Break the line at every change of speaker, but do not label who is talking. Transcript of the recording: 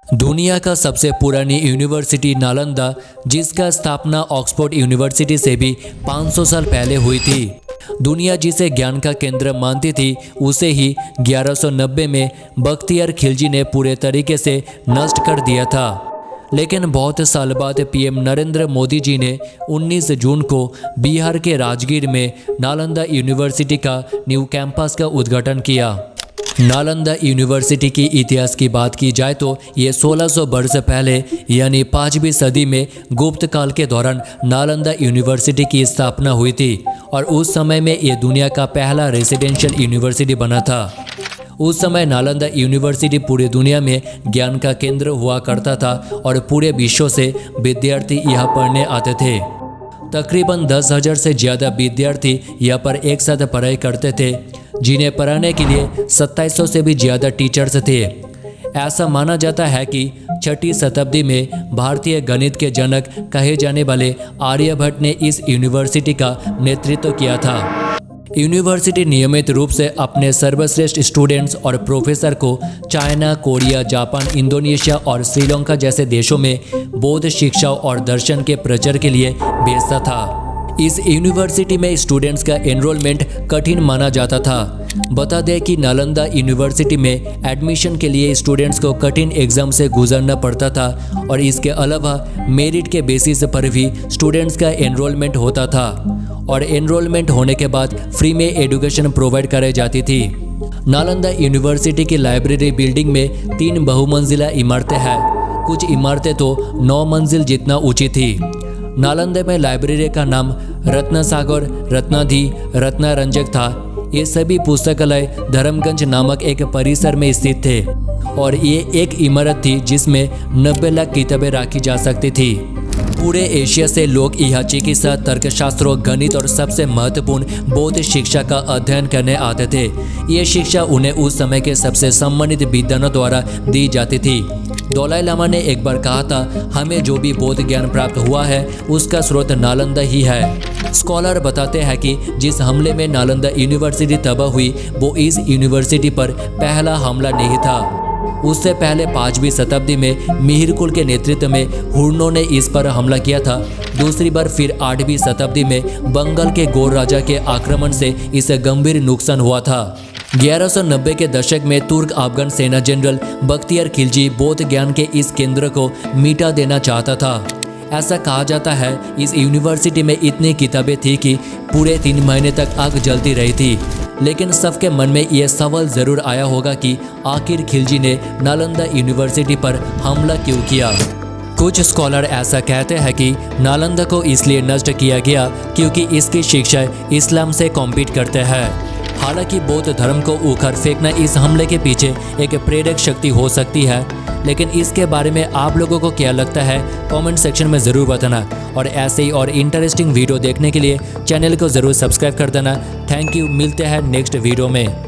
दुनिया का सबसे पुरानी यूनिवर्सिटी नालंदा, जिसका स्थापना ऑक्सफोर्ड यूनिवर्सिटी से भी 500 साल पहले हुई थी। दुनिया जिसे ज्ञान का केंद्र मानती थी, उसे ही 1190 में बख्तियार खिलजी ने पूरे तरीके से नष्ट कर दिया था। लेकिन बहुत साल बाद पीएम नरेंद्र मोदी जी ने 19 जून को बिहार के राजगीर में नालंदा यूनिवर्सिटी का न्यू कैंपस का उद्घाटन किया। नालंदा यूनिवर्सिटी की इतिहास की बात की जाए तो ये 1600 वर्ष पहले यानी 5वीं सदी में गुप्त काल के दौरान नालंदा यूनिवर्सिटी की स्थापना हुई थी और उस समय में ये दुनिया का पहला रेसिडेंशियल यूनिवर्सिटी बना था। उस समय नालंदा यूनिवर्सिटी पूरी दुनिया में ज्ञान का केंद्र हुआ करता था और पूरे विश्व से विद्यार्थी यहाँ पढ़ने आते थे। तकरीबन 10,000 से ज़्यादा विद्यार्थी यहाँ पर एक साथ पढ़ाई करते थे, जिन्हें पढ़ाने के लिए 2700 से भी ज़्यादा टीचर्स थे। ऐसा माना जाता है कि 6वीं शताब्दी में भारतीय गणित के जनक कहे जाने वाले आर्यभट्ट ने इस यूनिवर्सिटी का नेतृत्व किया था। यूनिवर्सिटी नियमित रूप से अपने सर्वश्रेष्ठ स्टूडेंट्स और प्रोफेसर को चाइना, कोरिया, जापान, इंडोनेशिया और श्रीलंका जैसे देशों में बौद्ध शिक्षा और दर्शन के प्रचार के लिए भेजता था। इस यूनिवर्सिटी में स्टूडेंट्स का एनरोलमेंट कठिन माना जाता था। बता दें कि नालंदा यूनिवर्सिटी में एडमिशन के लिए स्टूडेंट्स को कठिन एग्जाम से गुजरना पड़ता था और इसके अलावा मेरिट के बेसिस पर भी स्टूडेंट्स का एनरोलमेंट होता था और एनरोलमेंट होने के बाद फ्री में एजुकेशन प्रोवाइड कराई जाती थी। नालंदा यूनिवर्सिटी की लाइब्रेरी बिल्डिंग में 3 बहुमंजिला इमारतें हैं। कुछ इमारतें तो 9 मंजिल जितना ऊंची थी। नालंदा में लाइब्रेरी का नाम रत्नसागर, रत्नाधि, रत्नारंजक था। ये सभी पुस्तकालय धर्मगंज नामक एक परिसर में स्थित थे और ये एक इमारत थी जिसमें 90 लाख किताबें रखी जा सकती थी। पूरे एशिया से लोग यहाँ चिकित्सा, तर्कशास्त्र, गणित और सबसे महत्वपूर्ण बौद्ध शिक्षा का अध्ययन करने आते थे। ये शिक्षा उन्हें उस समय के सबसे सम्मानित विद्वानों द्वारा दी जाती थी। दलाई लामा ने एक बार कहा था, हमें जो भी बौद्ध ज्ञान प्राप्त हुआ है उसका स्रोत नालंदा ही है। स्कॉलर बताते हैं कि जिस हमले में नालंदा यूनिवर्सिटी तबाह हुई वो इस यूनिवर्सिटी पर पहला हमला नहीं था। उससे पहले 5वीं शताब्दी में मिहिरकुल के नेतृत्व में हुर्नों ने इस पर हमला किया था। दूसरी बार फिर 8वीं शताब्दी में बंगाल के गौर राजा के आक्रमण से इसे गंभीर नुकसान हुआ था। 1190 के दशक में तुर्क अफगान सेना जनरल बख्तियार खिलजी बौद्ध ज्ञान के इस केंद्र को मिटा देना चाहता था। ऐसा कहा जाता है इस यूनिवर्सिटी में इतनी किताबें थी कि पूरे 3 महीने तक आग जलती रही थी। लेकिन सबके मन में यह सवाल ज़रूर आया होगा कि आखिर खिलजी ने नालंदा यूनिवर्सिटी पर हमला क्यों किया। कुछ स्कॉलर ऐसा कहते हैं कि नालंदा को इसलिए नष्ट किया गया क्योंकि इसकी शिक्षा इस्लाम से कॉम्पीट करते हैं। हालांकि बौद्ध धर्म को उखाड़ फेंकना इस हमले के पीछे एक प्रेरक शक्ति हो सकती है, लेकिन इसके बारे में आप लोगों को क्या लगता है कमेंट सेक्शन में ज़रूर बताना और ऐसे ही और इंटरेस्टिंग वीडियो देखने के लिए चैनल को ज़रूर सब्सक्राइब कर देना। थैंक यू, मिलते हैं नेक्स्ट वीडियो में।